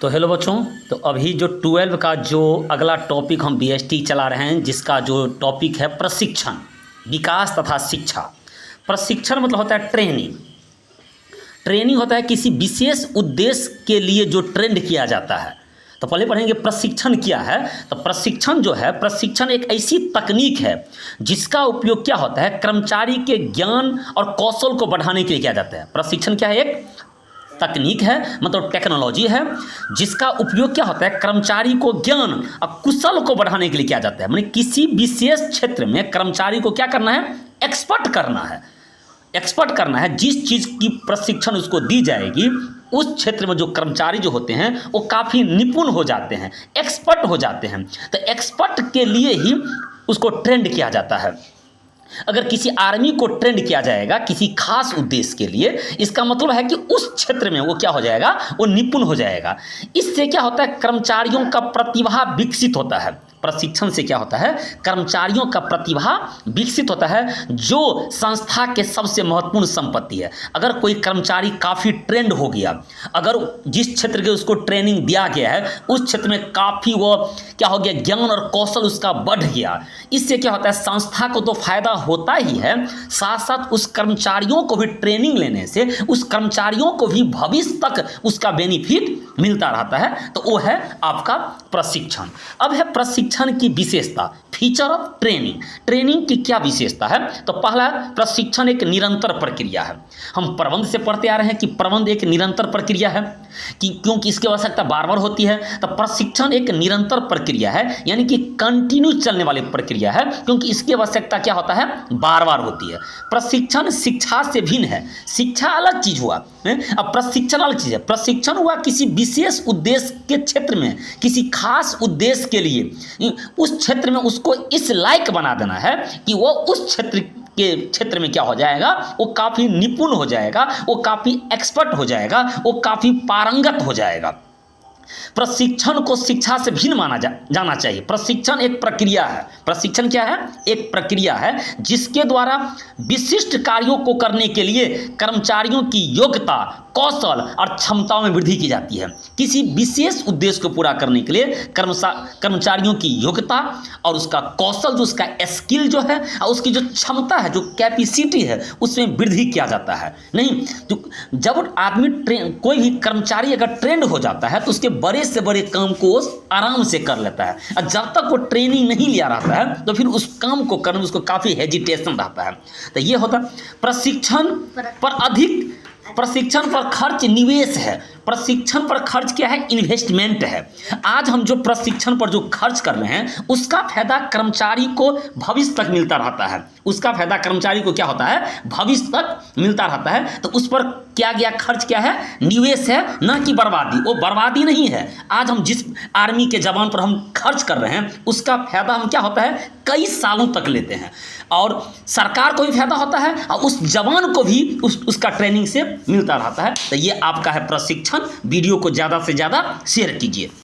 तो हेलो बच्चों। तो अभी जो 12 का जो अगला टॉपिक हम बीएसटी चला रहे हैं, जिसका जो टॉपिक है प्रशिक्षण, विकास तथा शिक्षा। प्रशिक्षण मतलब होता है ट्रेनिंग। ट्रेनिंग होता है किसी विशेष उद्देश्य के लिए जो ट्रेंड किया जाता है। तो पहले पढ़ेंगे प्रशिक्षण क्या है। तो प्रशिक्षण जो है, प्रशिक्षण एक ऐसी तकनीक है जिसका उपयोग क्या होता है, कर्मचारी के ज्ञान और कौशल को बढ़ाने के लिए किया जाता है। प्रशिक्षण क्या है, एक तकनीक है, मतलब टेक्नोलॉजी है, जिसका उपयोग क्या होता है, कर्मचारी को ज्ञान और कुशल को बढ़ाने के लिए किया जाता है। माने किसी विशेष क्षेत्र में कर्मचारी को क्या करना है, एक्सपर्ट करना है। एक्सपर्ट करना है, जिस चीज़ की प्रशिक्षण उसको दी जाएगी उस क्षेत्र में जो कर्मचारी जो होते हैं वो काफ़ी निपुण हो जाते हैं, एक्सपर्ट हो जाते हैं। तो एक्सपर्ट के लिए ही उसको ट्रेंड किया जाता है। अगर किसी आर्मी को ट्रेंड किया जाएगा किसी खास उद्देश्य के लिए, इसका मतलब है कि उस क्षेत्र में वो क्या हो जाएगा, वो निपुण हो जाएगा। इससे क्या होता है, कर्मचारियों का प्रतिभा विकसित होता है। प्रशिक्षण से क्या होता है, कर्मचारियों का प्रतिभा विकसित होता है, जो संस्था के सबसे महत्वपूर्ण संपत्ति है। अगर कोई कर्मचारी काफ़ी ट्रेंड हो गया, अगर जिस क्षेत्र के उसको ट्रेनिंग दिया गया है उस क्षेत्र में काफ़ी वो क्या हो गया, ज्ञान और कौशल उसका बढ़ गया, इससे क्या होता है, संस्था को तो फायदा होता ही है, साथ साथ उस कर्मचारियों को भी ट्रेनिंग लेने से उस कर्मचारियों को भी भविष्य तक उसका बेनिफिट मिलता रहता है। तो वो है आपका प्रशिक्षण। अब है प्रशिक्षण की विशेषता, फीचर ऑफ ट्रेनिंग। ट्रेनिंग की क्या विशेषता है, तो पहला, प्रशिक्षण एक निरंतर प्रक्रिया है। हम प्रबंध से पढ़ते आ रहे हैं कि प्रबंध एक निरंतर प्रक्रिया है, कि क्योंकि इसकी आवश्यकता बार बार होती है। तो प्रशिक्षण एक निरंतर प्रक्रिया है, यानी कि कंटिन्यू चलने वाली प्रक्रिया है, क्योंकि इसकी आवश्यकता क्या होता है, बार बार होती है। प्रशिक्षण शिक्षा से भिन्न है। शिक्षा अलग चीज हुआ, अब प्रशिक्षण अलग चीज है। प्रशिक्षण हुआ किसी विशेष उद्देश्य के क्षेत्र में, किसी खास उद्देश्य के लिए उस क्षेत्र में उसको इस लायक बना देना है कि वो उस क्षेत्र में क्या हो जाएगा, वो काफ़ी निपुण हो जाएगा, वो काफ़ी एक्सपर्ट हो जाएगा, वो काफ़ी पारंगत हो जाएगा। प्रशिक्षण को शिक्षा से भिन्न माना जाना चाहिए। प्रशिक्षण एक प्रक्रिया है। प्रशिक्षण क्या है, एक प्रक्रिया है जिसके द्वारा विशिष्ट कार्यों को करने के लिए कर्मचारियों की योग्यता, कौशल और क्षमताओं में वृद्धि की जाती है। किसी विशेष उद्देश्य को पूरा करने के लिए कर्मचारियों की योग्यता और उसका कौशल, जो उसका स्किल जो है और उसकी जो क्षमता है, जो कैपेसिटी है, उसमें वृद्धि किया जाता है। नहीं तो जब आदमी कोई भी कर्मचारी अगर ट्रेंड हो जाता है तो उसके बड़े से बड़े काम को आराम से कर लेता है, और जब तक वो ट्रेनिंग नहीं लिया रहता है तो फिर उस काम को करने में उसको काफ़ी हेजिटेशन रहता है। तो ये होता प्रशिक्षण पर खर्च निवेश है। प्रशिक्षण पर खर्च क्या है, इन्वेस्टमेंट है। आज हम जो प्रशिक्षण पर जो खर्च कर रहे हैं उसका फायदा कर्मचारी को भविष्य तक मिलता रहता है। उसका फायदा कर्मचारी को क्या होता है, भविष्य तक मिलता रहता है। तो उस पर क्या गया, खर्च क्या है, निवेश है, ना कि बर्बादी। वो बर्बादी नहीं है। आज हम जिस आर्मी के जवान पर हम खर्च कर रहे हैं उसका फायदा हम क्या होता है, कई सालों तक लेते हैं, और सरकार को भी फायदा होता है और उस जवान को भी उसका ट्रेनिंग से मिलता रहता है। तो ये आपका है प्रशिक्षण। वीडियो को ज़्यादा से ज़्यादा शेयर कीजिए।